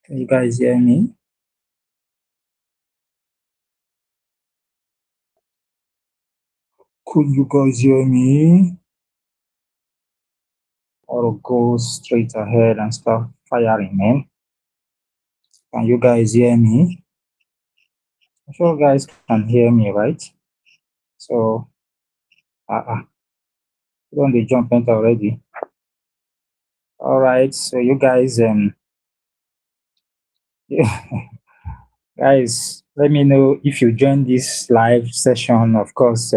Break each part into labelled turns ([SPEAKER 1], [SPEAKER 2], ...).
[SPEAKER 1] Can you guys hear me? Could you guys hear me? Or go straight ahead and start firing, man? Can you guys hear me? I'm sure you guys can hear me, right? So, don't they jump into already? All right, so you guys, guys, let me know if you join this live session. Of course,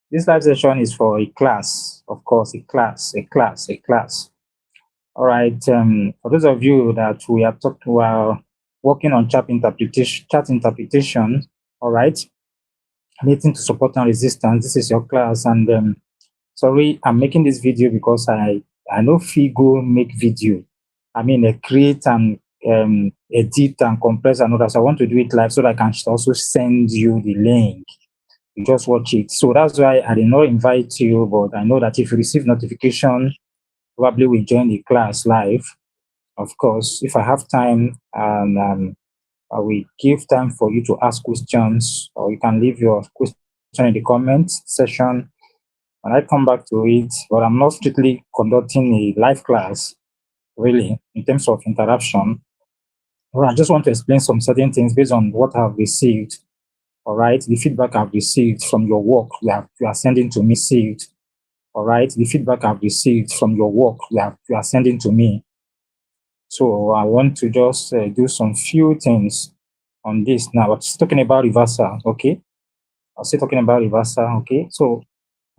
[SPEAKER 1] this live session is for a class, of course, a class. All right. For those of you that we are working on chat interpretation. All right. Anything to support and resistance. This is your class, and sorry, I'm making this video because I know Figo make video. I mean, create and edit and compress and others. I want to do it live so that I can also send you the link. You just watch it. So that's why I did not invite you, but I know that if you receive notification, probably we join the class live. Of course, if I have time, and I will give time for you to ask questions, or you can leave your question in the comment section and I come back to it. But I'm not strictly conducting a live class, really, in terms of interaction. Well, I just want to explain some certain things based on what I've received. All right, the feedback I've received from your work you are sending to me. Received. All right, the feedback I've received from your work you are sending to me. So I want to just do some few things on this now. I'm just talking about reversal, okay? I'll still talking about reversal, okay? So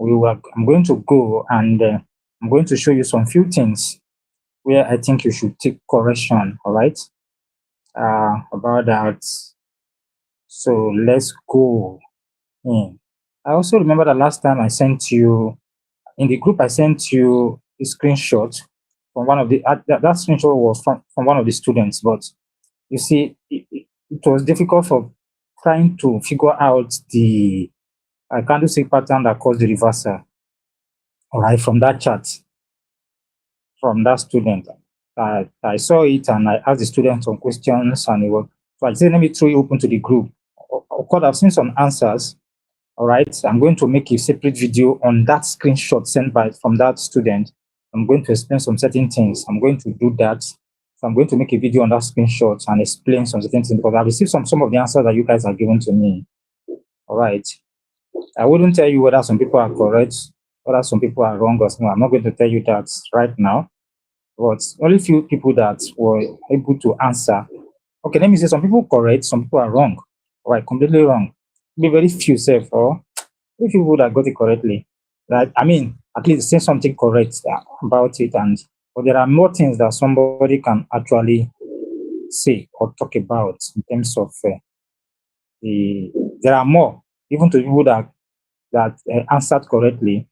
[SPEAKER 1] I'm going to go and I'm going to show you some few things where I think you should take correction, all right? About that. So let's go in. I also remember the last time I sent you, in the group, I sent you a screenshot from one of the, that screenshot was from one of the students, but you see, it was difficult for trying to figure out the candlestick pattern that caused the reversal. All right, from that chart, from that student. I saw it and I asked the student some questions and it was, so I said, let me throw it open to the group. Of course, I've seen some answers. All right, I'm going to make a separate video on that screenshot sent from that student. I'm going to explain some certain things. I'm going to do that. So I'm going to make a video on that screenshot and explain some certain things because I've received some of the answers that you guys have given to me. All right. I wouldn't tell you whether some people are correct, whether some people are wrong or something. I'm not going to tell you that right now. But only few people that were able to answer. Okay, let me say some people correct, some people are wrong. All right, completely wrong. Be very few safe or few people that got it correctly. Right? I mean, at least say something correct about it, but there are more things that somebody can actually say or talk about in terms of there are more, even to people that answered correctly.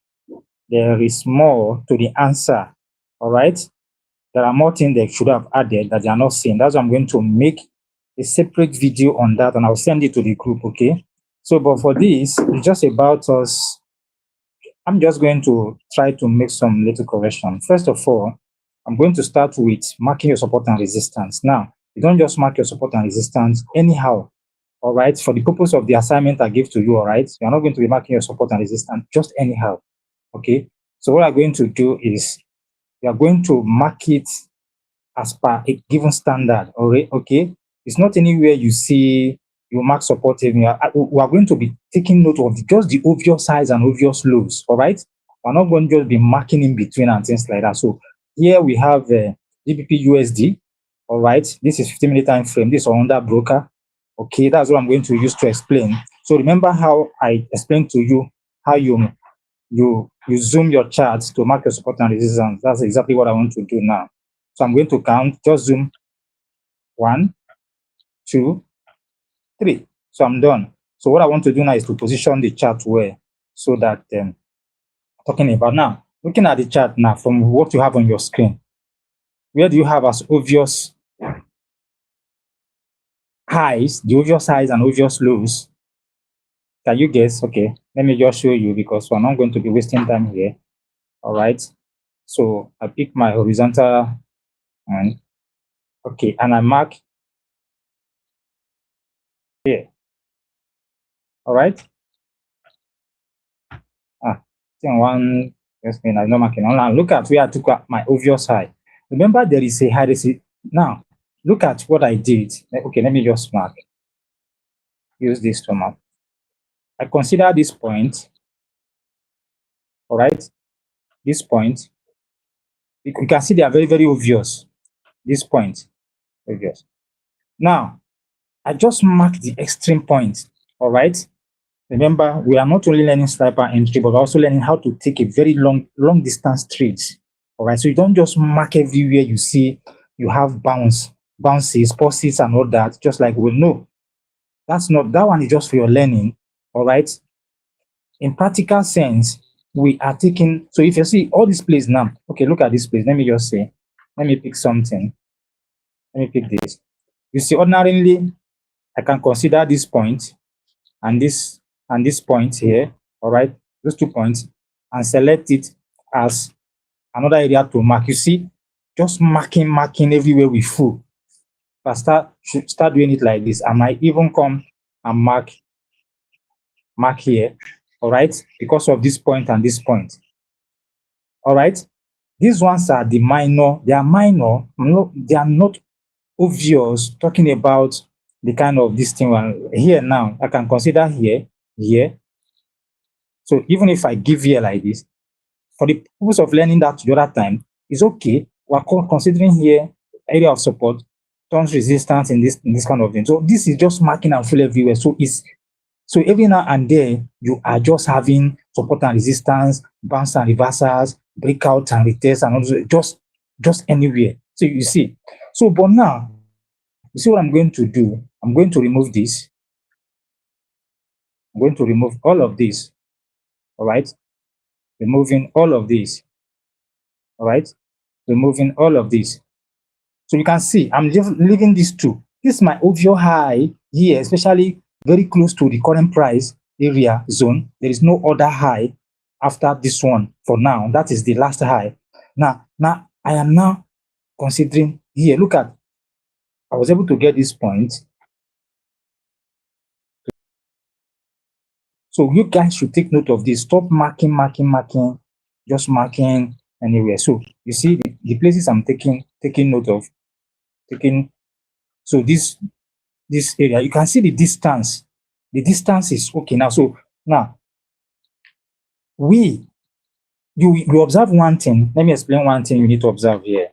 [SPEAKER 1] There is more to the answer. All right, there are more things they should have added that they are not seeing. That's why I'm going to make a separate video on that, and I'll send it to the group. Okay. So, but for this, it's just about us. I'm just going to try to make some little correction. First of all, I'm going to start with marking your support and resistance. Now, you don't just mark your support and resistance anyhow. All right. For the purpose of the assignment I give to you, all right, you're not going to be marking your support and resistance just anyhow. Okay. So what I'm going to do is we are going to mark it as per a given standard. All right. Okay. It's not anywhere you see you mark supportive. We are going to be taking note of just the obvious highs and obvious lows. All right. We're not going to just be marking in between and things like that. So here we have GBP USD. All right. This is 15-minute time frame. This is under broker. Okay. That's what I'm going to use to explain. So remember how I explained to you how you zoom your charts to mark your support and resistance. That's exactly what I want to do now. So I'm going to count, just zoom 1, 2, 3. So I'm done. So what I want to do now is to position the chart where, so that talking about now, looking at the chart now from what you have on your screen, where do you have as obvious highs, the obvious highs and obvious lows? Can you guess? Okay, let me just show you because we're not going to be wasting time here. All right. So I pick my horizontal and Okay, and I mark here. All right. Thing one, yes, I know marking. Now look at where I took my obvious high. Remember, there is a high. Now, look at what I did. Okay, let me just mark. Use this to mark. I consider this point. All right, this point. You can see they are very, very obvious. This point, obvious. Now, I just mark the extreme point. All right. Remember, we are not only learning sniper entry, but also learning how to take a very long distance trades. All right. So you don't just mark everywhere you see you have bounces, pulses, and all that. Just like we know, that's not that one is just for your learning. All right. In practical sense, we are taking. So if you see all these plays now, okay, look at this place. Let me just say, let me pick something. Let me pick this. You see, ordinarily, I can consider this point and this point here, all right, those 2 points, and select it as another area to mark. You see, just marking everywhere we full. If I start doing it like this, I might even come and mark here, all right, because of this point and this point. All right, these ones are the minor. They are minor. They are not obvious. Talking about the kind of this thing here now, I can consider here. So even if I give here like this, for the purpose of learning that the other time, it's okay. We're considering here area of support, turns resistance in this kind of thing. So this is just marking and full everywhere. So every now and then you are just having support and resistance, bounce and reversals, breakout and retest, and also just anywhere. So you see. So but now, you see what I'm going to do? I'm going to remove this. I'm going to remove all of this. All right. Removing all of this. All right. Removing all of this. So you can see I'm just leaving these two. This is my obvious high here, especially very close to the current price area zone. There is no other high after this one for now. That is the last high. Now I am now considering here. Look at, I was able to get this point. So you guys should take note of this. Stop marking, just marking anywhere. So you see the places I'm taking note of. So this area, you can see the distance. The distance is okay now. So now you observe one thing. Let me explain one thing you need to observe here.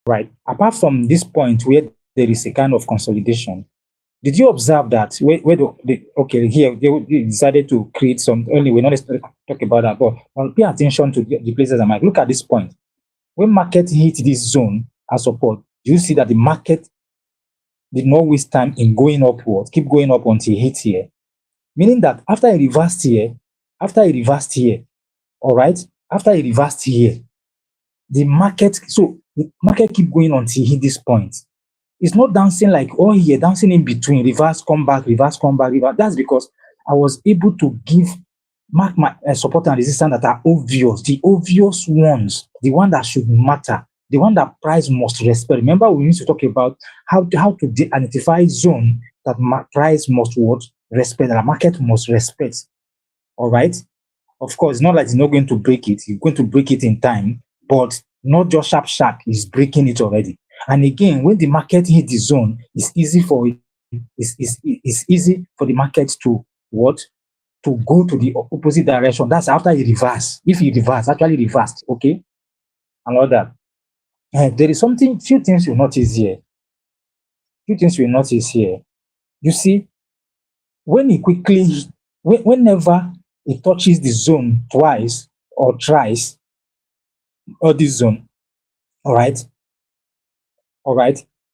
[SPEAKER 1] Right. Apart from this point where there is a kind of consolidation, did you observe that okay, here they decided to create some, only we're not talk about that, but pay attention to the places I might look at this point. When market hit this zone as support, do you see that the market did not waste time in going upwards, keep going up until it hit here? Meaning that after it reversed here, all right, after it reversed here, the market keep going until it hit this point. It's not dancing like, oh, here, dancing in between, reverse, come back, reverse. That's because I was able to mark my support and resistance that are obvious, the obvious ones, the one that should matter, the one that price must respect. Remember, we need to talk about how to identify zone that price must respect, that the market must respect. All right. Of course, it's not like it's not going to break it. You're going to break it in time, but not just sharp, it's breaking it already. And again, when the market hit the zone, it's easy for the market to go to the opposite direction. That's after you reverse. If you actually reversed, okay, and all that. There is few things you'll notice here. You see, whenever it touches the zone twice or thrice, or this zone, all right,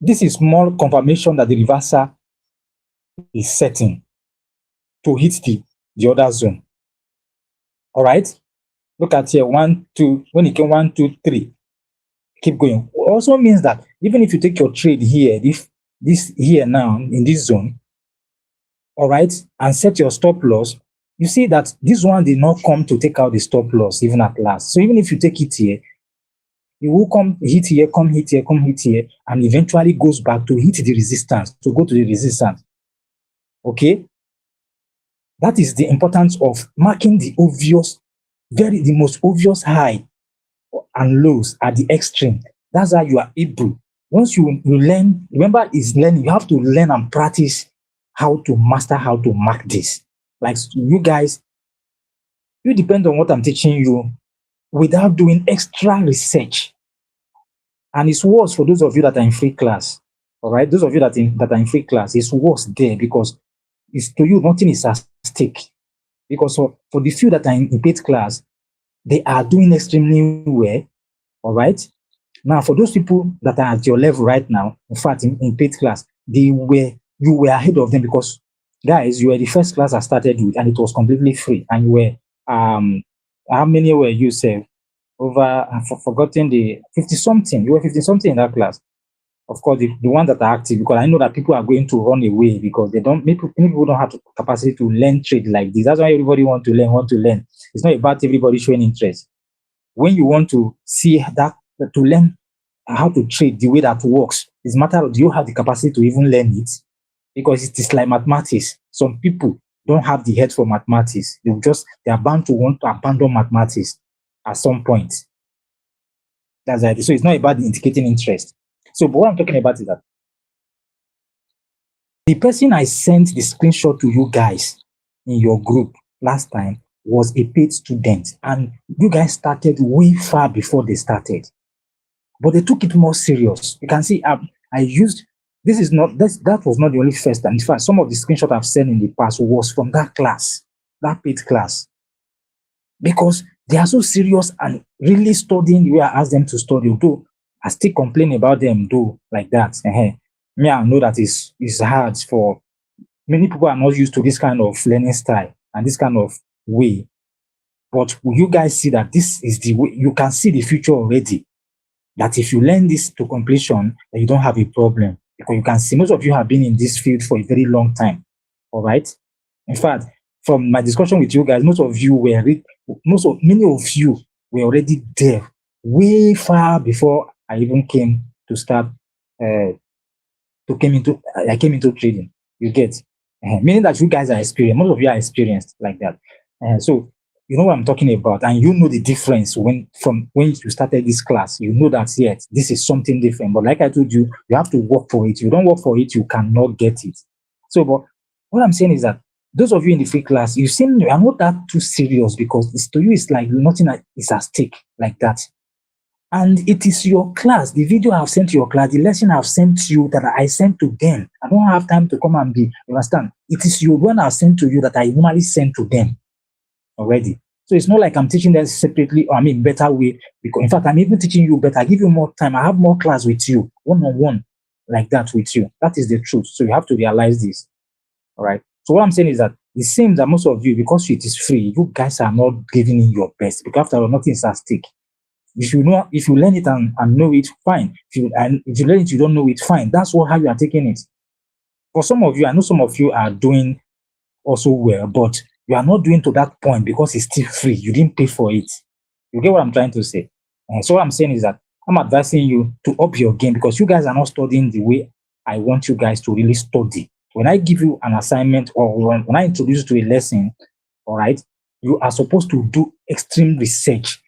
[SPEAKER 1] this is more confirmation that the reversal is setting to hit the other zone. All right, look at here, 1, 2, when it came 1, 2, 3, keep going. Also means that even if you take your trade here, this here now in this zone, all right, and set your stop loss, you see that this one did not come to take out the stop loss even at last. So even if you take it here, It will come hit here, come hit here, come hit here, and eventually goes back to hit the resistance, to go to the resistance. Okay? That is the importance of marking the obvious, the most obvious high and lows at the extreme. That's how you are able. Once you learn, remember, is learning. You have to learn and practice how to master how to mark this. Like you guys, you depend on what I'm teaching you without doing extra research. And it's worse for those of you that are in free class. All right, those of you that are in free class, it's worse there because it's to you nothing is at stake. Because for the few that are in paid class, they are doing extremely well. All right. Now, for those people that are at your level right now, in fact, in paid class, you were ahead of them because, guys, you were the first class I started with, and it was completely free. And you were, how many were you, say? Over, I've forgotten the 50 something. You were 50 something in that class. Of course, the ones that are active, because I know that people are going to run away because they don't, many people don't have the capacity to learn trade like this. That's why everybody want to learn. It's not about everybody showing interest. When you want to see that, to learn how to trade the way that works, it's a matter of, do you have the capacity to even learn it? Because it is like mathematics. Some people don't have the head for mathematics. They are bound to want to abandon mathematics at some point. That's it. So it's not about the indicating interest. So, but what I'm talking about is that the person I sent the screenshot to you guys in your group last time was a paid student, and you guys started way far before they started. But they took it more serious. You can see I used, that was not the only first time. In fact, some of the screenshots I've sent in the past was from that class, that paid class. Because they are so serious and really studying the way I asked them to study. Though I still complain about them, though, like that. Me, I know that it's hard for many people are not used to this kind of learning style and this kind of way. But you guys see that this is the way, you can see the future already. That if you learn this to completion, then you don't have a problem. Because you can see most of you have been in this field for a very long time. All right. In fact, from my discussion with you guys, many of you were already there way far before I even came to start I came into trading. You get, meaning that you guys are experienced. Most of you are experienced like that. So you know what I'm talking about, and you know the difference from when you started this class. You know that yes, this is something different. But like I told you, you have to work for it. If you don't work for it, you cannot get it. So, but what I'm saying is that those of you in the free class, you are not that too serious because to you it's like nothing is at stake like that. And it is your class, the video I've sent to your class, the lesson I've sent to you that I sent to them. I don't have time to come and you understand? It is your one I've sent to you that I normally send to them already. So it's not like I'm teaching them separately, or better way. Because in fact, I'm even teaching you better. I give you more time. I have more class with you, one-on-one, like that with you. That is the truth. So you have to realize this. All right. So what I'm saying is that it seems that most of you, because it is free, you guys are not giving in your best. Because after all, nothing is at stake. If you learn it and know it, fine. If you learn it, you don't know it, fine. That's how you are taking it. For some of you, I know some of you are doing also well, but you are not doing to that point because it's still free. You didn't pay for it. You get what I'm trying to say? So what I'm saying is that I'm advising you to up your game because you guys are not studying the way I want you guys to really study. When I give you an assignment or when I introduce you to a lesson, all right, you are supposed to do extreme research.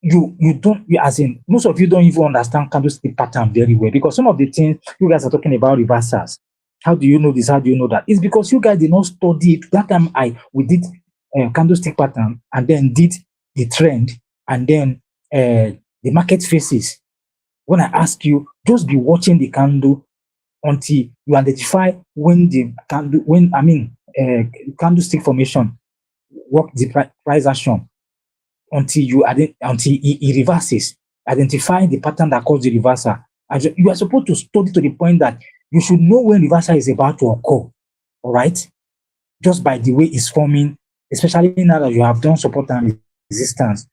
[SPEAKER 1] Most of you don't even understand candlestick pattern very well because some of the things you guys are talking about reversals. How do you know this? How do you know that? It's because you guys did not study it. That time we did candlestick pattern and then did the trend and then the market faces. When I ask you, just be watching the candle until you identify when the candlestick formation work the price action until it reverses. Identify the pattern that caused the reversal. And you are supposed to study to the point that you should know when reversal is about to occur. All right? Just by the way it's forming, especially now that you have done support and resistance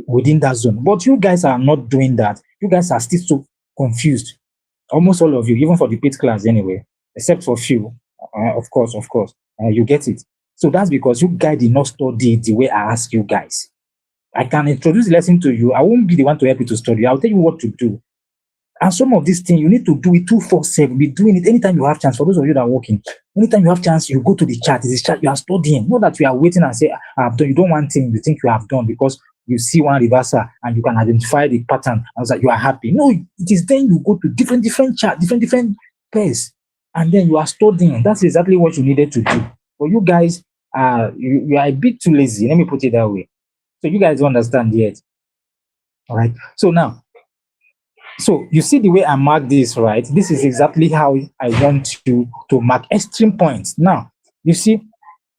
[SPEAKER 1] within that zone. But you guys are not doing that. You guys are still so confused. Almost all of you, even for the paid class anyway, except for few, of course, you get it. So that's because you guys did not study the way I ask you guys. I can introduce the lesson to you. I won't be the one to help you to study. I'll tell you what to do. And some of these things, you need to do it 247. Be doing it anytime you have chance. For those of you that are working, anytime you have chance, you go to the chat. It's chat you are studying. Not that you are waiting and say, I have done. You don't want things you think you have done because you see one reversal and you can identify the pattern and that you are happy. No, it is then you go to different chat, different pairs, and then you are studying. That's exactly what you needed to do. But you guys, you are a bit too lazy. Let me put it that way. So you guys don't understand yet. All right. So you see the way I mark this, right? This is exactly how I want you to mark extreme points. Now, you see,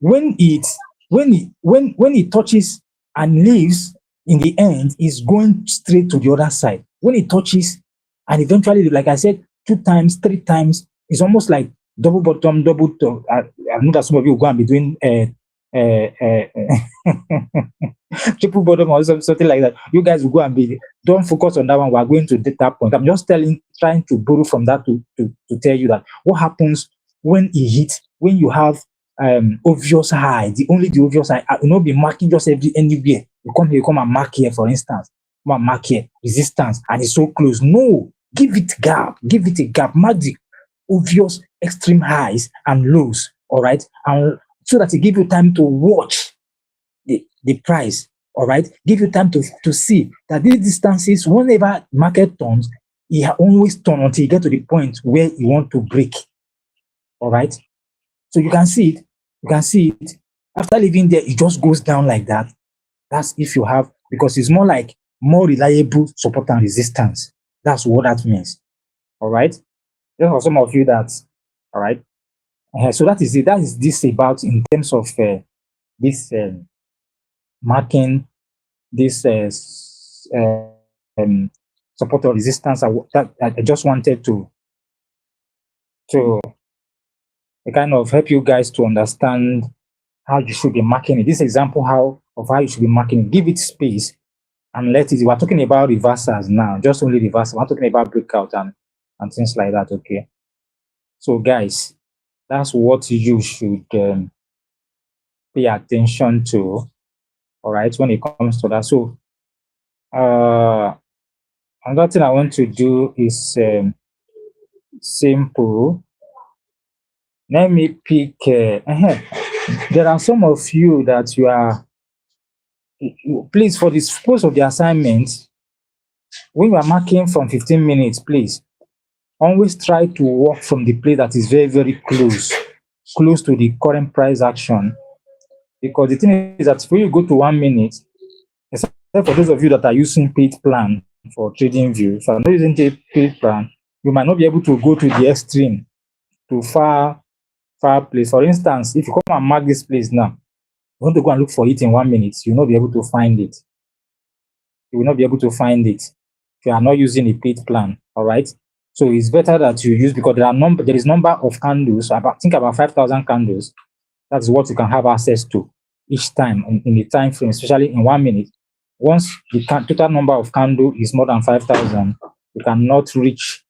[SPEAKER 1] when it touches and leaves in the end, is going straight to the other side. When it touches and eventually, like I said, 2 times, 3 times, it's almost like double bottom, double top. I know that some of you will go and be doing triple bottom or something like that. You guys will go and be, don't focus on that one. We're going to that point. I'm just trying to borrow from that to tell you that what happens when it hits, when you have obvious high, the obvious high, I will not be marking just anywhere. You come here, you come and mark here, for instance. Come and mark here, resistance, and it's so close. No, give it a gap, mark the obvious extreme highs and lows, all right? And so that it give you time to watch the price, all right? Give you time to see that these distances, whenever market turns, it always turn until you get to the point where you want to break, all right? So you can see it. After leaving there, it just goes down like that. That's if you have, because it's more like more reliable support and resistance. That's what that means, all right? There are some of you that, all right? So that is it. That is this about in terms of this marking this support or resistance. I just wanted to kind of help you guys to understand how you should be marking it. This example of how you should be marking it. Give it space and let it. We're talking about reversals now, just only reversal. We're talking about breakout and things like that. Okay. So guys, that's what you should pay attention to. All right, when it comes to that. So another thing I want to do is simple. Let me pick. There are some of you that you are. Please, for this purpose of the assignment, when you are marking from 15 minutes, please always try to work from the place that is very close to the current price action. Because the thing is that when you go to 1 minute, except for those of you that are using paid plan for trading view, if you're not using paid plan, you might not be able to go to the extreme, to far place. For instance, if you come and mark this place now, you want to go and look for it in 1 minute, you'll not be able to find it. You will not be able to find it if you are not using a paid plan. All right. So it's better that you use, because there is number of candles. Think about 5,000 candles. That's what you can have access to each time in the time frame, especially in 1 minute. Once the total number of candle is more than 5,000, you cannot reach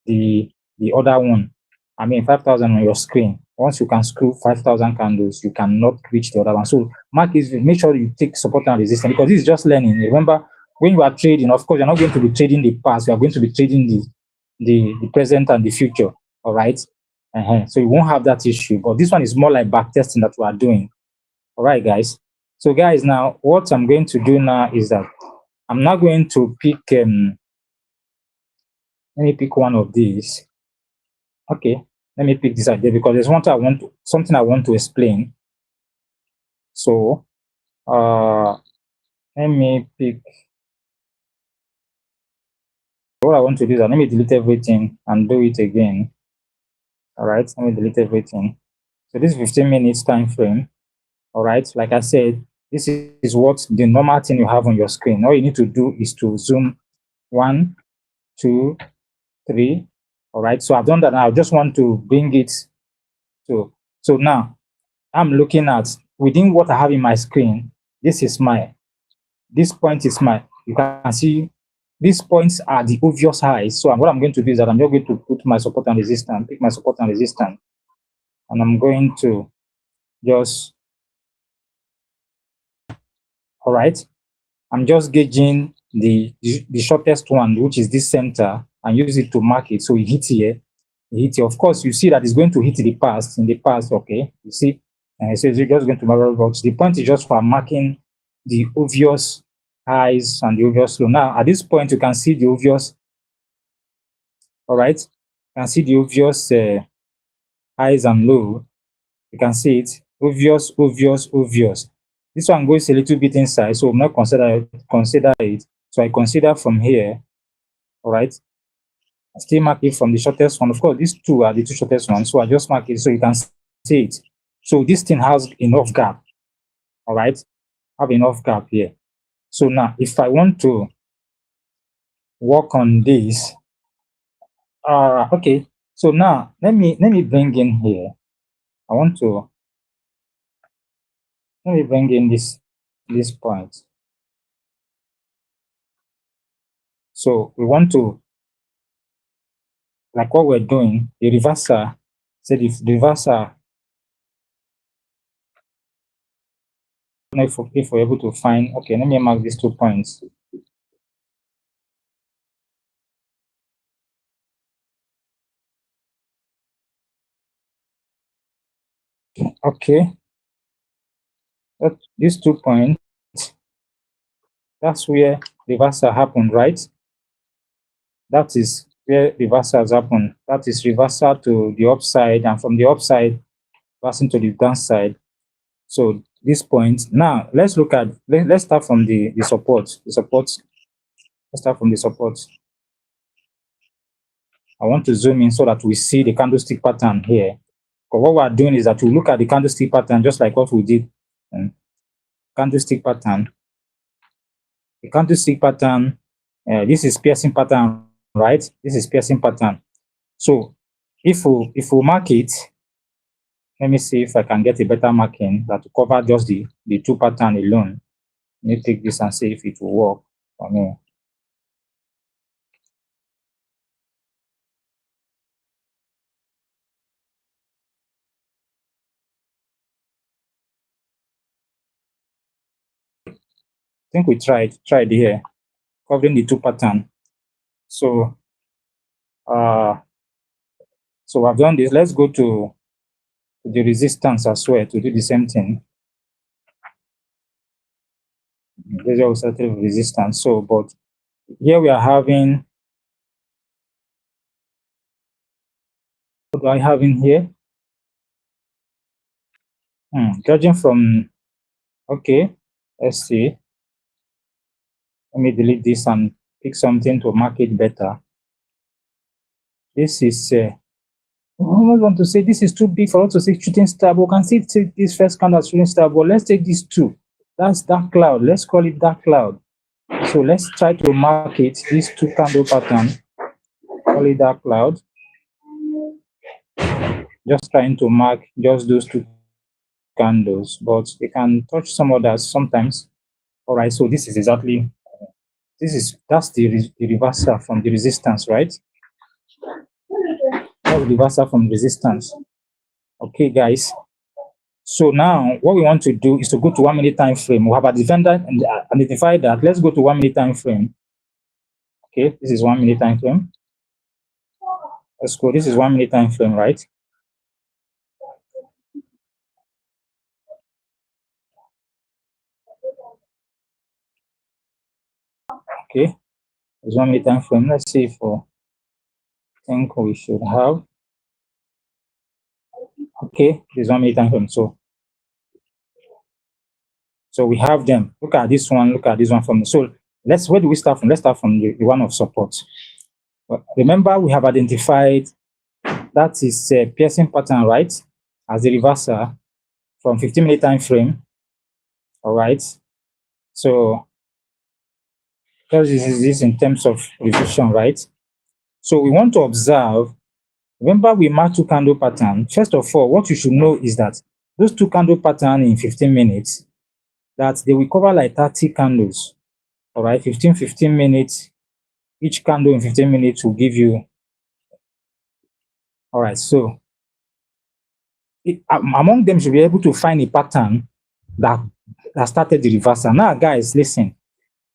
[SPEAKER 1] the other one. I mean, 5,000 on your screen. Once you can screw 5,000 candles, you cannot reach the other one. So make sure you take support and resistance, because this is just learning. Remember, when you are trading, of course, you're not going to be trading the past. You are going to be trading the present and the future. All right. So you won't have that issue. But this one is more like back testing that we are doing. All right, guys. So, guys, now what I'm going to do now is that I'm not going to pick. Let me pick one of these. Okay, let me pick this idea, because there's something I want to explain. So, let me pick. What I want to do is let me delete everything and do it again. All right, let me delete everything. So this is 15 minutes time frame. All right, like I said, this is what the normal thing you have on your screen. All you need to do is to zoom 1, 2, 3. All right, so I've done that. Now I just want to bring it to. So now I'm looking at within what I have in my screen. This point is my. You can see these points are the obvious highs. So what I'm going to do is that I'm just going to put my support and resistance, pick my support and resistance, and I'm going to just. All right. I'm just gauging the shortest one, which is this center, and use it to mark it. So it hit here, it hit here. Of course, you see that it's going to hit the past, in the past, okay? You see, so it's just going to mark, but the point is just for marking the obvious highs and the obvious low. Now, at this point, you can see the obvious, all right? You can see the obvious highs and low. You can see it, obvious, obvious, obvious. This one goes a little bit inside, so I'm not consider it. So I consider from here, all right? I still mark it from the shortest one. Of course, these two are the two shortest ones, so I just mark it so you can see it. So this thing has enough gap, all right? Have enough gap here. So now, if I want to work on this, okay. So now let me bring in here. I want to let me bring in this point. So we want to, like what we're doing, the reversal. Say the reversal. If we're able to find, okay, let me mark these 2 points. Okay, these 2 points, that's where reversal happened, right? That is where reversals happen. That is reversal to the upside, and from the upside, passing to the downside. So this point. Now let's look at, let's start from the support. The support. Let's start from the support. I want to zoom in so that we see the candlestick pattern here. Because what we're doing is that we look at the candlestick pattern just like what we did. Candlestick pattern. The candlestick pattern, this is piercing pattern, right? This is piercing pattern. So if we mark it, let me see if I can get a better marking that will cover just the 2 pattern alone. Let me take this and see if it will work for me. I think we tried here, covering the 2 pattern. So so I've done this. Let's go to the resistance as well to do the same thing. There's also resistance. So, but here we are having, what do I have in here? Judging from, okay, let's see. Let me delete this and pick something to mark it better. This is, I don't want to say this is too big for us to say shooting star, but we can see this first candle as shooting star, but let's take these 2. That's dark cloud. Let's call it dark cloud. So let's try to mark it, these 2 candle pattern, call it dark cloud. Just trying to mark just those 2 candles, but you can touch some others sometimes. All right, so this is exactly, that's the reversal from the resistance, right? That's the reversal from resistance. Okay, guys. So now what we want to do is to go to 1 minute time frame. We have identified that. Let's go to 1 minute time frame. Okay, this is 1 minute time frame. Let's go. This is 1 minute time frame, right? Okay, it's 1 minute time frame. Let's see if I think we should have. Okay, this 1 minute time frame. So we have them. Look at this one. Look at this one from. So where do we start from? Let's start from the one of support. Remember, we have identified that is a piercing pattern, right? As the reversal from 15-minute time frame. All right. So this is in terms of revision, right? So we want to observe. Remember, we marked 2 candle pattern. First of all, what you should know is that those 2 candle pattern in 15 minutes, that they will cover like 30 candles. All right, 15 minutes. Each candle in 15 minutes will give you. All right, so among them, you should be able to find a pattern that started the reversal. Now, guys, listen.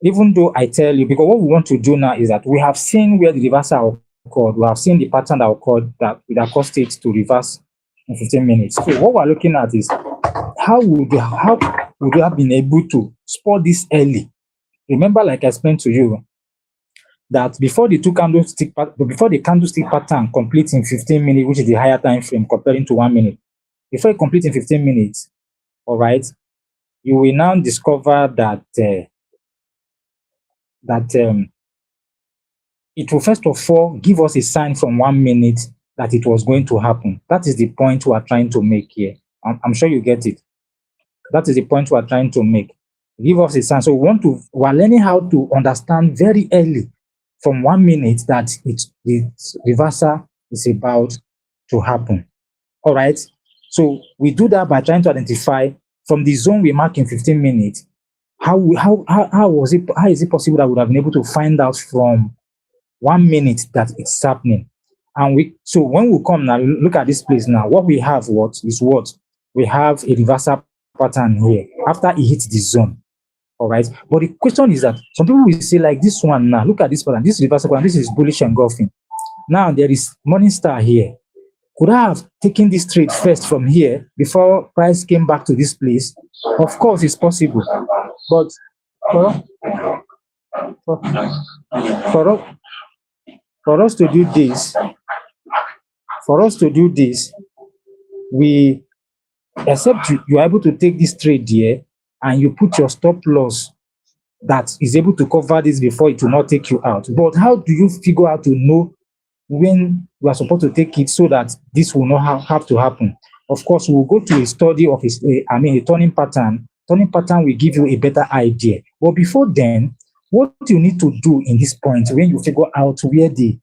[SPEAKER 1] Even though I tell you, because what we want to do now is that we have seen where the reversal occurred, we have seen the pattern that occurred that caused it to reverse in 15 minutes. So what we're looking at is how would you have been able to spot this early? Remember, like I explained to you, that before the candlestick pattern completes in 15 minutes, which is the higher time frame comparing to 1 minute, before it completes in 15 minutes, all right, you will now discover that it will first of all give us a sign from 1 minute that it was going to happen. That is the point we are trying to make here. I'm sure you get it. That is the point we are trying to make. Give us a sign. So we are learning how to understand very early from 1 minute that the reversal is about to happen. All right. So we do that by trying to identify from the zone we mark in 15 minutes. How is it possible that we would have been able to find out from 1 minute that it's happening? And so when we come now, look at this place now. What we have we have a reversal pattern here after it hits the zone. All right. But the question is that some people will say, like this one now, look at this pattern, this reversal pattern, this is bullish engulfing. Now there is morning star here. Could I have taken this trade first from here before price came back to this place? Of course, it's possible. But for us to do this, we except you are able to take this trade here and you put your stop loss that is able to cover this before it will not take you out. But how do you figure out to know when you are supposed to take it so that this will not have to happen? Of course, we'll go to a study of a turning pattern. Turning pattern will give you a better idea. But before then, what you need to do in this point when you figure out where the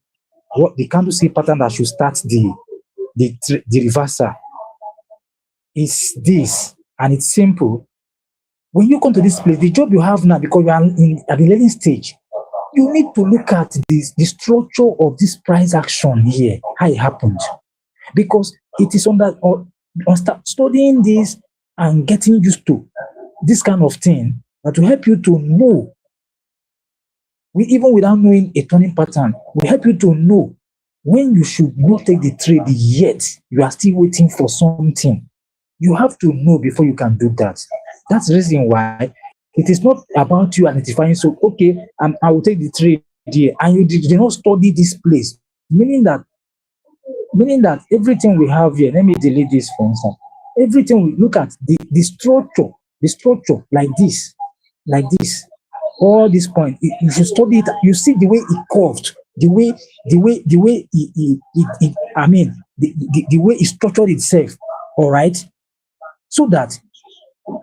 [SPEAKER 1] candlestick pattern that should start the reversal is this, and it's simple. When you come to this place, the job you have now, because you are at the learning stage, you need to look at the structure of this price action here, how it happened. Because it is start studying this and getting used to this kind of thing that will help you to know, even without knowing a turning pattern, will help you to know when you should not take the trade yet. You are still waiting for something. You have to know before you can do that. That's the reason why it is not about you identifying, so, okay, I will take the trade here, and you did not study this place. Meaning that everything we have here, let me delete this for instance. Everything we look at, the structure like this, all this point, you should study it. You see the way it curved, the way the way it structured itself. All right. So that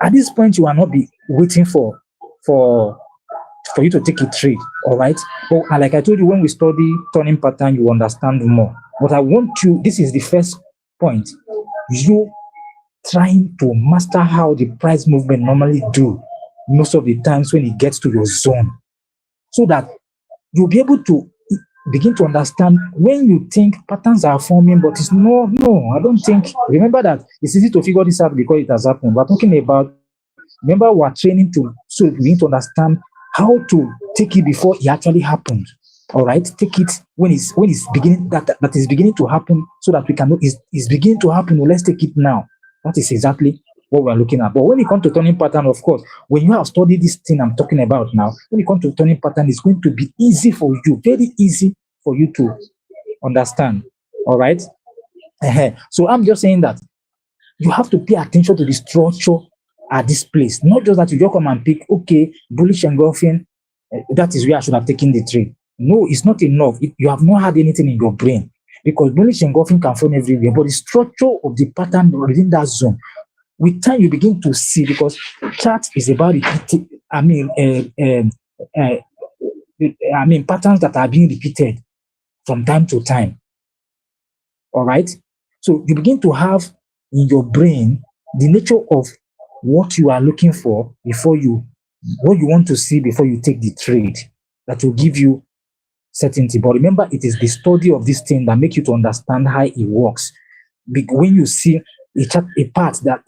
[SPEAKER 1] at this point you will not be waiting for you to take a trade. All right. But like I told you, when we study turning pattern, you understand more. But I want you, this is the first point, you trying to master how the price movement normally do most of the times when it gets to your zone, so that you'll be able to begin to understand when you think patterns are forming, but it's no, I don't think. Remember that it's easy to figure this out because it has happened. We're talking about, remember, we're training so we need to understand how to take it before it actually happened. All right, take it when it's beginning, that is beginning to happen, so that we can know it's beginning to happen. Well, let's take it now. That is exactly what we're looking at. But when it comes to turning pattern, of course, when you have studied this thing I'm talking about now, when it comes to turning pattern, it's going to be easy for you, very easy for you to understand. All right. So I'm just saying that you have to pay attention to the structure at this place, not just that you just come and pick, okay, bullish engulfing, that is where I should have taken the trade. No, it's not enough. You have not had anything in your brain, because bullish engulfing can form everywhere, but the structure of the pattern within that zone, with time you begin to see, because chart is about repeating, patterns that are being repeated from time to time. All right. So you begin to have in your brain the nature of what you are looking for what you want to see before you take the trade, that will give you certainty. But remember, it is the study of this thing that make you to understand how it works. When you see a pattern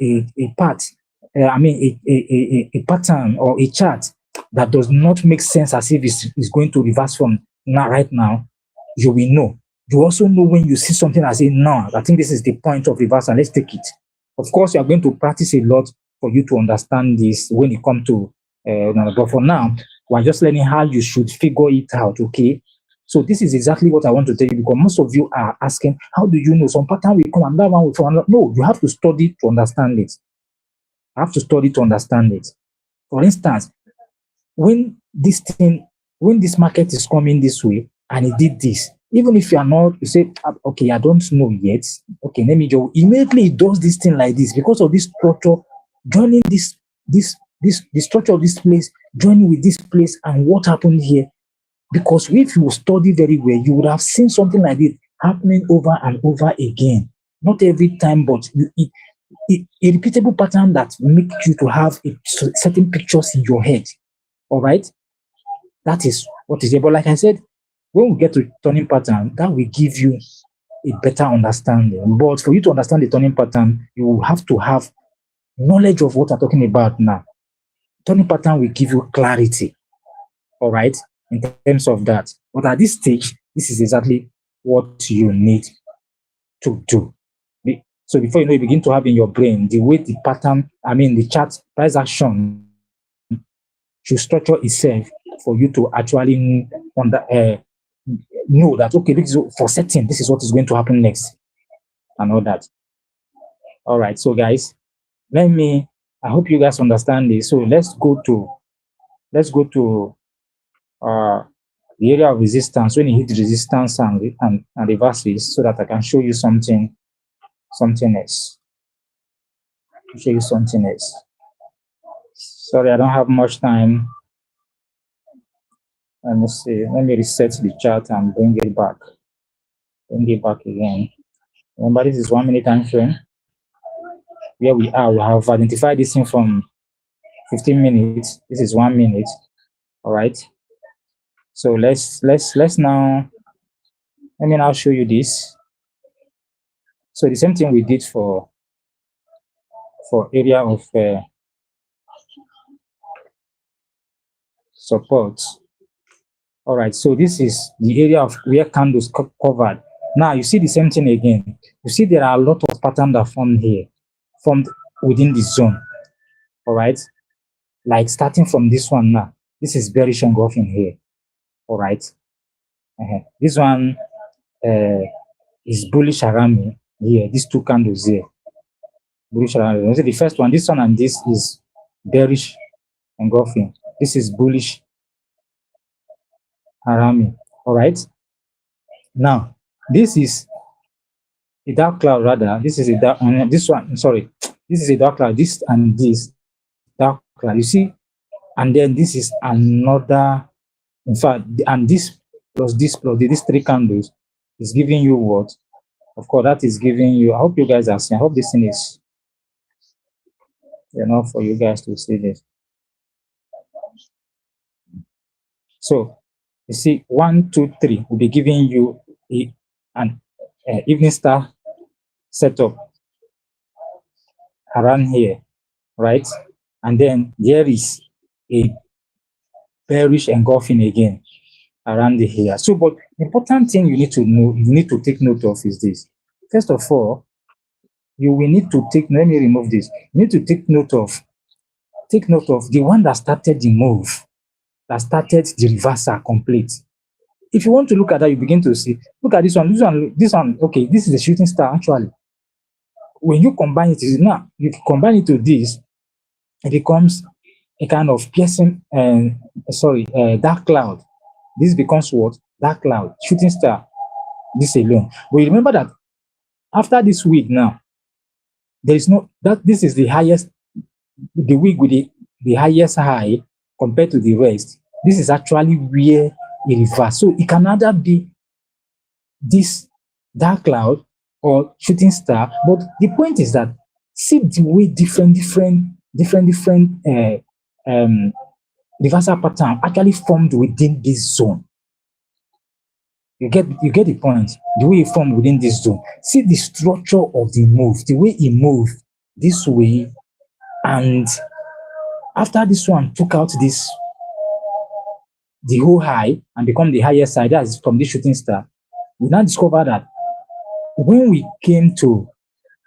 [SPEAKER 1] or a chart that does not make sense as if it's going to reverse from now, right now, you will know. You also know when you see something and say, no, I think this is the point of reversal, let's take it. Of course, you are going to practice a lot for you to understand this when it comes to, but for now, we're just learning how you should figure it out, okay? So this is exactly what I want to tell you, because most of you are asking, how do you know some pattern will come and that one will come? No, you have to study to understand it. I have to study to understand it. For instance, when this market is coming this way and it did this, even if you are not, you say, okay, I don't know yet. Okay, let me just immediately it does this thing like this because of this structure, joining the structure of this place, joining with this place, and what happened here. Because if you study very well, you would have seen something like this happening over and over again. Not every time, but a repeatable pattern that makes you to have certain pictures in your head. All right? That is what is there. But like I said, when we get to turning pattern, that will give you a better understanding. But for you to understand the turning pattern, you will have to have knowledge of what I'm talking about now. Turning pattern will give you clarity. All right? In terms of that. But at this stage, this is exactly what you need to do. So before you know, you begin to have in your brain the way the pattern, the chart price action should structure itself for you to actually know that, okay, this is for certain, this is what is going to happen next and all that. All right, so guys, I hope you guys understand this. So let's go to the area of resistance. When you hit resistance and reverses, so that I can show you something else. Show you something else. Sorry, I don't have much time. Let me see. Let me reset the chart and bring it back. Bring it back again. Remember, this is 1 minute time frame. Where we are, we have identified this thing from 15 minutes. This is 1 minute. All right. So let's now. Let me now show you this. So the same thing we did for area of support. All right, so this is the area of where candles covered. Now you see the same thing again. You see there are a lot of patterns that formed within the zone. All right, like starting from this one now. This is bearish engulfing here. All right, this one is bullish Harami here. These two candles here, bullish Harami. The first one, this one, and this is bearish engulfing. This is bullish Harami. All right. Now, this is a dark cloud, rather. This is a dark, this one, sorry. This is a dark cloud, this and this dark cloud. You see? And then this is another, in fact, and this plus these three candles is giving you what? Of course, that is giving you, I hope you guys are seeing, I hope this thing is enough for you guys to see this. So, you see, 1, 2, 3 will be giving you an evening star setup around here, right? And then there is a bearish engulfing again around here. So, but the important thing you need to know, you need to take note of is this. First of all, you will need to take, let me remove this. You need to take note of the one that started the move, that started the reversal complete. If you want to look at that, you begin to see, look at this one, okay, this is the shooting star actually. When you combine it, now, if you combine it to this, it becomes a kind of piercing, dark cloud. This becomes what? Dark cloud, shooting star, this alone. But remember that after this week now, there is no, this is the highest, the week with the highest high compared to the rest. This is actually where it reverses. So it can either be this dark cloud or shooting star. But the point is that see the way different reversal pattern actually formed within this zone. You get the point. The way it formed within this zone. See the structure of the move, the way it moved this way, and after this one took out this the whole high and become the highest side, that's from this shooting star, we now discover that when we came to,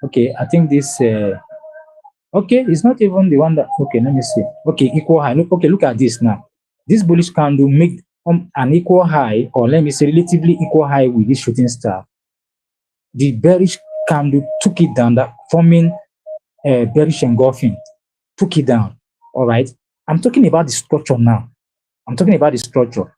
[SPEAKER 1] okay, I think this, okay, it's not even the one that, okay, let me see. Okay, equal high. Look, okay, look at this now. This bullish candle make an equal high, or let me say relatively equal high with this shooting star. The bearish candle took it down, that forming bearish engulfing, took it down. All right. I'm talking about the structure now. I'm talking about the structure.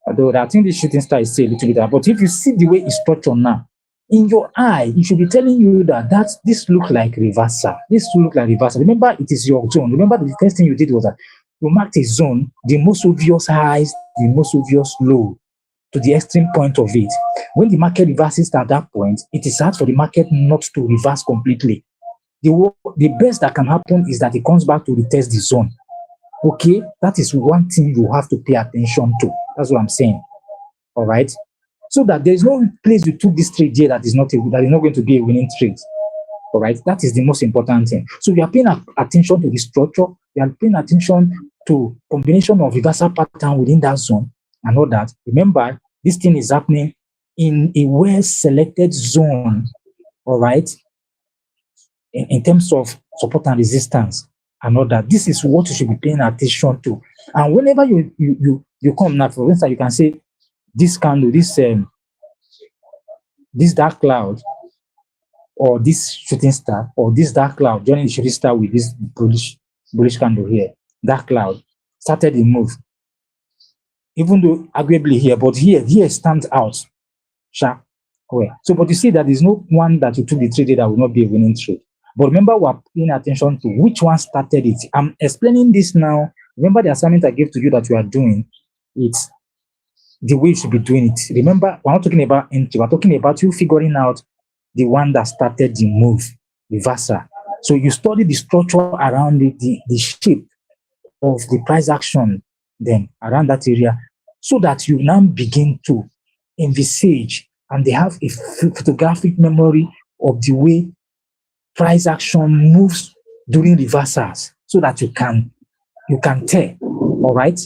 [SPEAKER 1] Although I think the shooting star is still a little bit there, but if you see the way it's structured now, in your eye, it should be telling you that this look like reversal. This look like reversal. Remember, it is your zone. Remember, the first thing you did was that you marked a zone, the most obvious highs, the most obvious low, to the extreme point of it. When the market reverses at that point, it is hard for the market not to reverse completely. The best that can happen is that it comes back to retest the zone. Okay, that is one thing you have to pay attention to. That's what I'm saying. All right. So that there is no place you took this trade here that is not going to be a winning trade. All right. That is the most important thing. So we are paying attention to the structure. We are paying attention to combination of reversal pattern within that zone and all that. Remember, this thing is happening in a well-selected zone. All right. In terms of support and resistance and all that. This is what you should be paying attention to. And whenever you come now, for instance, you can say this candle, this dark cloud, or this shooting star, or this dark cloud joining the shooting star with this bullish candle here, dark cloud started the move. Even though arguably here, but here stands out. Sharp. So, but you see that there's no one that you took the trade that will not be a winning trade. But remember, we're paying attention to which one started it. I'm explaining this now. Remember the assignment I gave to you that you are doing. It's the way you should be doing it. Remember, we're not talking about entry. We're talking about you figuring out the one that started the move, reversal. So you study the structure around it, the shape of the price action then around that area, so that you now begin to envisage and they have a photographic memory of the way price action moves during reversals, so that you can tell, all right?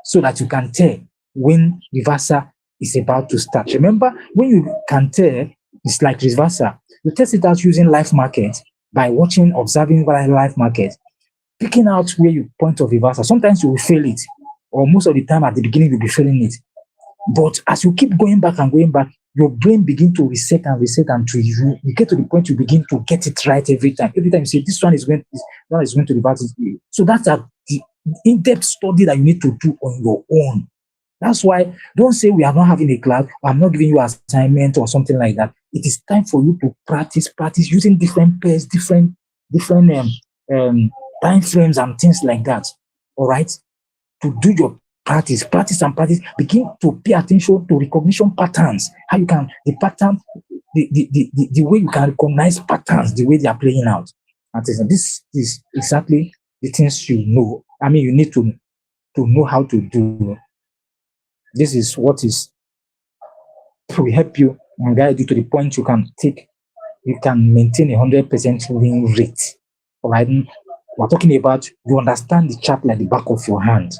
[SPEAKER 1] So that you can tell when reversal is about to start. Remember, when you can tell, it's like reversal. You test it out using live market by watching, observing live market, picking out where you point of reversal. Sometimes you will fail it, or most of the time at the beginning you'll be failing it. But as you keep going back and going back, your brain begin to reset until you get to the point you begin to get it right every time. Every time you say this one is going to reverse. So that's the in-depth study that you need to do on your own. That's why don't say we are not having a class, I'm not giving you an assignment or something like that. It is time for you to practice using different pairs, different time frames and things like that. All right, to do your practice, begin to pay attention to recognition patterns. How you can, the pattern, the way you can recognize patterns, the way they are playing out. And this is exactly the things you know. I mean, you need to know how to do. This is what is will help you and guide you to the point you can maintain 100% win rate. All right, we're talking about you understand the chart like the back of your hand.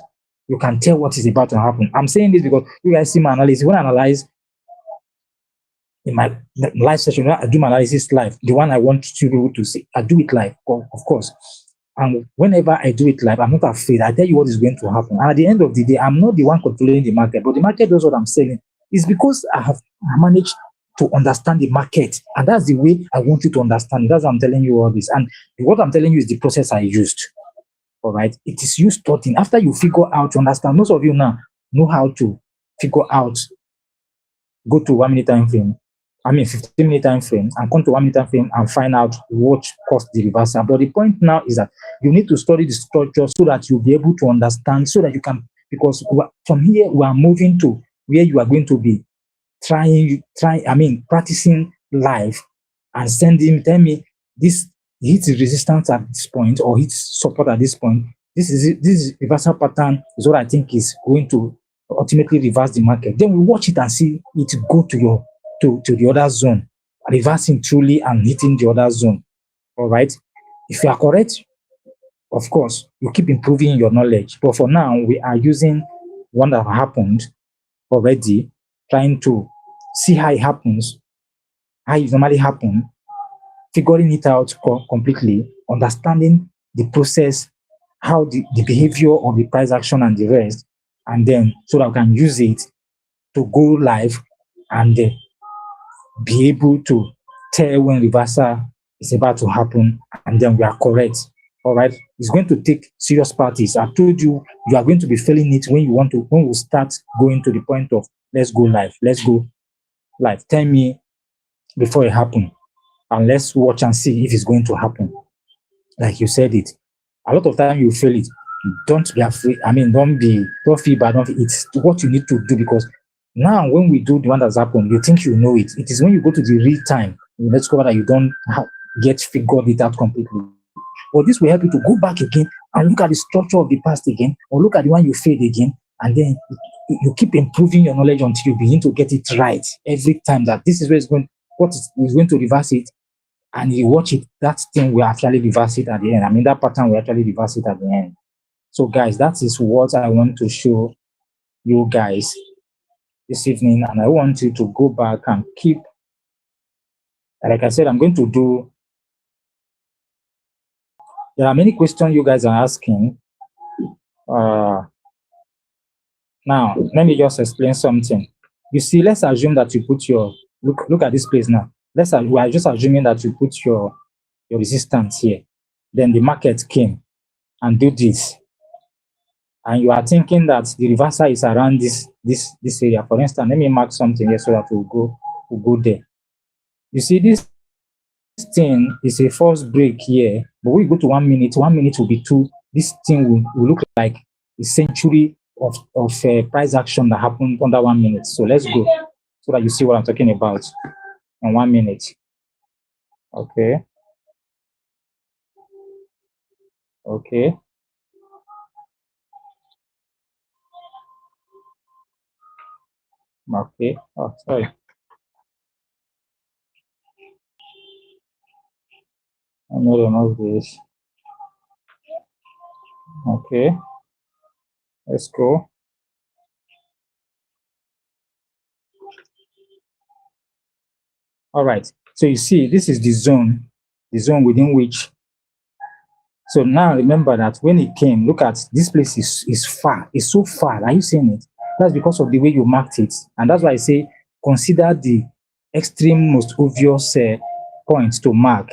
[SPEAKER 1] You can tell what is about to happen. I'm saying this because you guys see my analysis. When I analyze in my live session, I do my analysis live. The one I want to be able to see, I do it live, of course. And whenever I do it live, I'm not afraid. I tell you what is going to happen. And at the end of the day, I'm not the one controlling the market, but the market does what I'm saying. It's because I have managed to understand the market. And that's the way I want you to understand it. That's why I'm telling you all this. And what I'm telling you is the process I used. All right. It is you studying. After you figure out, you understand. Most of you now know how to figure out, go to 1 minute time frame, 15-minute time frame, and come to 1 minute time frame and find out what caused the reversal. But the point now is that you need to study the structure so that you'll be able to understand, so that you can, because from here we are moving to where you are going to be practicing live and tell me this hits resistance at this point or hits support at this point. This reversal pattern is what I think is going to ultimately reverse the market. Then we watch it and see it go to the other zone, reversing truly and hitting the other zone. All right. If you are correct, of course, you keep improving your knowledge. But for now, we are using one that happened already, trying to see how it happens, how it normally happens, figuring it out completely, understanding the process, how the behavior of the price action and the rest, and then so that we can use it to go live and be able to tell when reversal is about to happen, and then we are correct. All right, it's going to take serious practice. I told you, you are going to be feeling it when we start going to the point of let's go live, let's go live. Tell me before it happens, and let's watch and see if it's going to happen. Like you said it, a lot of time you feel it. Don't be afraid. I mean, don't feel bad. It's what you need to do, because now when we do the one that's happened, you think you know it. It is when you go to the real time, you discover that you don't get figured it out completely. But this will help you to go back again and look at the structure of the past again, or look at the one you failed again, and then you keep improving your knowledge until you begin to get it right every time. That this is where it's going, what is going to reverse it, and you watch it, that thing will actually reverse it at the end. I mean, that pattern will actually reverse it at the end. So, guys, that is what I want to show you guys this evening, and I want you to go back and keep, like I said, I'm going to do, there are many questions you guys are asking. Now, let me just explain something. You see, let's assume that you put your, look at this place now. We are just assuming that you put your resistance here. Then the market came and do this. And you are thinking that the reversal is around this area. For instance, let me mark something here so that we'll go there. You see, this thing is a false break here, but we go to 1 minute. 1 minute will be 2. This thing will look like a century of price action that happened under 1 minute. So let's go so that you see what I'm talking about in 1 minute. Okay. Okay. Okay. Oh, sorry. Let me remove this. Okay. Let's go. All right. So you see, this is the zone within which. So now remember that when it came, look at this place is far. It's so far. Are you seeing it? That's because of the way you marked it. And that's why I say consider the extreme most obvious points to mark.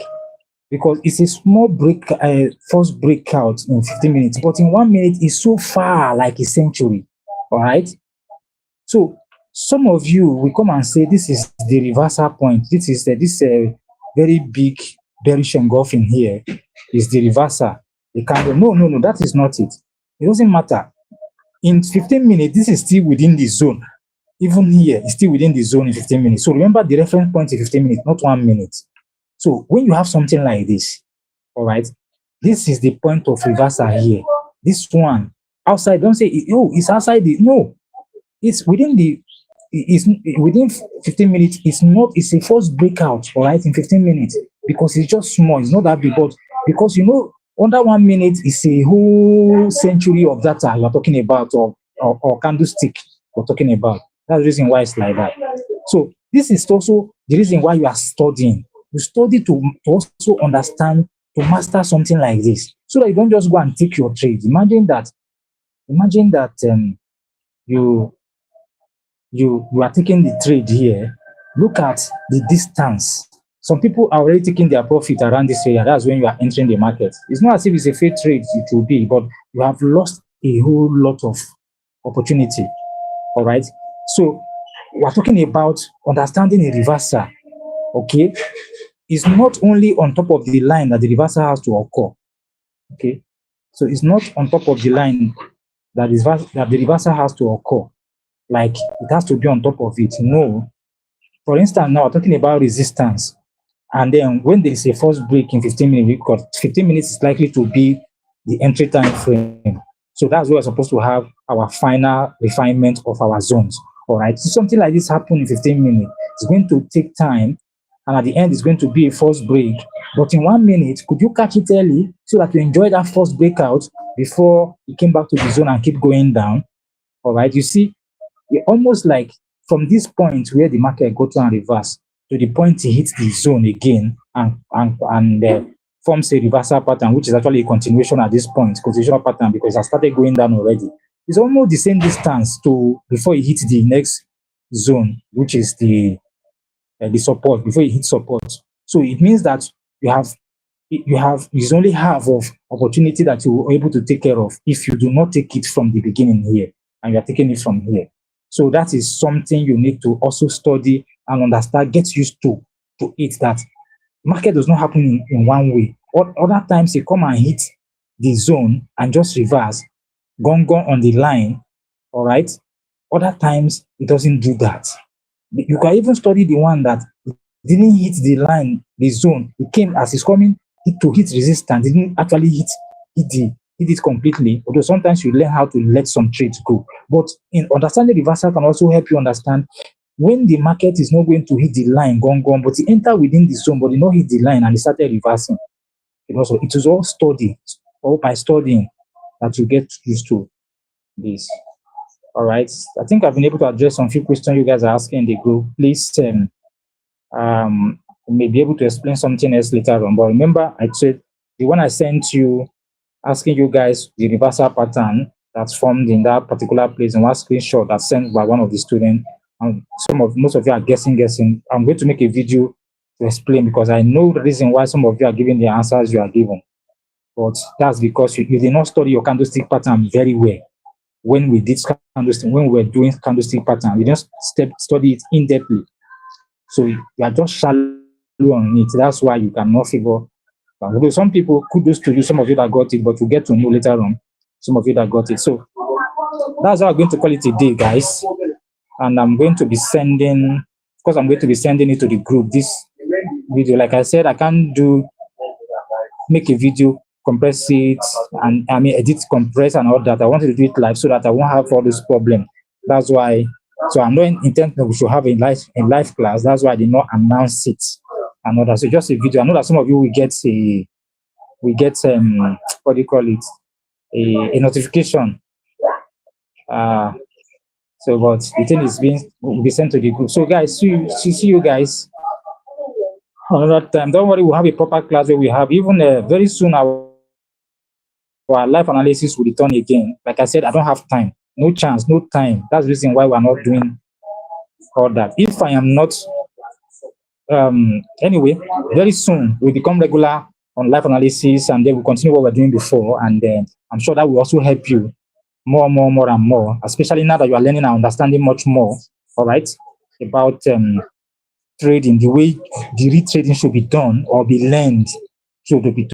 [SPEAKER 1] Because it's a small first breakout in 15 minutes, but in 1 minute it's so far, like a century. All right. So some of you will come and say this is the reversal point. This is this very big bearish engulfing here is the reversal. The candle. No, that is not it. It doesn't matter. In 15 minutes, this is still within the zone. Even here, it's still within the zone in 15 minutes. So remember the reference point in 15 minutes, not 1 minute. So when you have something like this, all right, this is the point of reversal here. This one outside, don't say, oh, it's outside the, no, it's within the, it's within 15 minutes. It's a first breakout, all right, in 15 minutes, because it's just small. It's not that big, but because, under 1 minute is a whole century of data you're talking about, or candlestick you're talking about. That's the reason why it's like that. So this is also the reason why you are studying. You study to also understand, to master something like this, so that you don't just go and take your trade. Imagine that you are taking the trade here. Look at the distance. Some people are already taking their profit around this area. That's when you are entering the market. It's not as if it's a fair trade, it will be, but you have lost a whole lot of opportunity. All right. So we're talking about understanding a reversal. Okay. It's not only on top of the line that the reversal has to occur. Okay. So it's not on top of the line that the reversal has to occur. Like it has to be on top of it. No. For instance, now we're talking about resistance. And then when there is a first break in 15 minutes, because 15 minutes is likely to be the entry time frame. So that's where we're supposed to have our final refinement of our zones. All right. So something like this happen in 15 minutes. It's going to take time and at the end it's going to be a first break. But in 1 minute, could you catch it early so that you enjoy that first breakout before you came back to the zone and keep going down? All right, you see, almost like from this point where the market got to and reverse to the point it hits the zone again and forms a reversal pattern, which is actually a continuation at this point, continuation pattern, because I started going down already. It's almost the same distance to before it hits the next zone, which is the support, before it hits support. So it means that it's only half of opportunity that you are able to take care of if you do not take it from the beginning here and you are taking it from here. So that is something you need to also study and understand, get used to it, that market does not happen in one way. Other times you come and hit the zone and just reverse, gone on the line, all right? Other times it doesn't do that. You can even study the one that didn't hit the line, the zone. It came as it's coming to hit resistance, didn't actually hit it completely. Although sometimes you learn how to let some trades go. But in understanding reversal can also help you understand when the market is not going to hit the line, gone, but it enter within the zone, but it not hit the line and it started reversing. So it is all study, or by studying that you get used to this. All right. I think I've been able to address some few questions you guys are asking in the group. Please, may be able to explain something else later on. But remember, I said the one I sent you, asking you guys the reversal pattern that's formed in that particular place, and one screenshot that's sent by one of the students. And most of you are guessing. I'm going to make a video to explain, because I know the reason why some of you are giving the answers you are given. But that's because you did not study your candlestick pattern very well. When we did candlestick, when we were doing candlestick pattern, we just study it in depthly. So you are just shallow on it. That's why you cannot figure. Although some people, kudos to you, some of you that got it, but you get to know later on, some of you that got it. So that's how I'm going to call it a day, guys. And I'm going to be sending, of course, I'm going to be sending it to the group. This video, like I said, I can't make a video, compress it, and edit, compress, and all that. I wanted to do it live so that I won't have all this problem. That's why. So I'm not intent that we should have a live class. That's why I did not announce it and all that. So just a video. I know that some of you will get what do you call it, a notification. So but the thing will be sent to the group. So guys, see you guys another time. Don't worry, we'll have a proper class where we have even very soon our live analysis will return again. Like I said, I don't have time. No chance, no time. That's the reason why we're not doing all that. If I am not, anyway, very soon we'll become regular on live analysis, and then we'll continue what we're doing before. And then I'm sure that will also help you more and more, especially now that you are learning and understanding much more, all right, about trading, the way the retrading should be done or be learned should be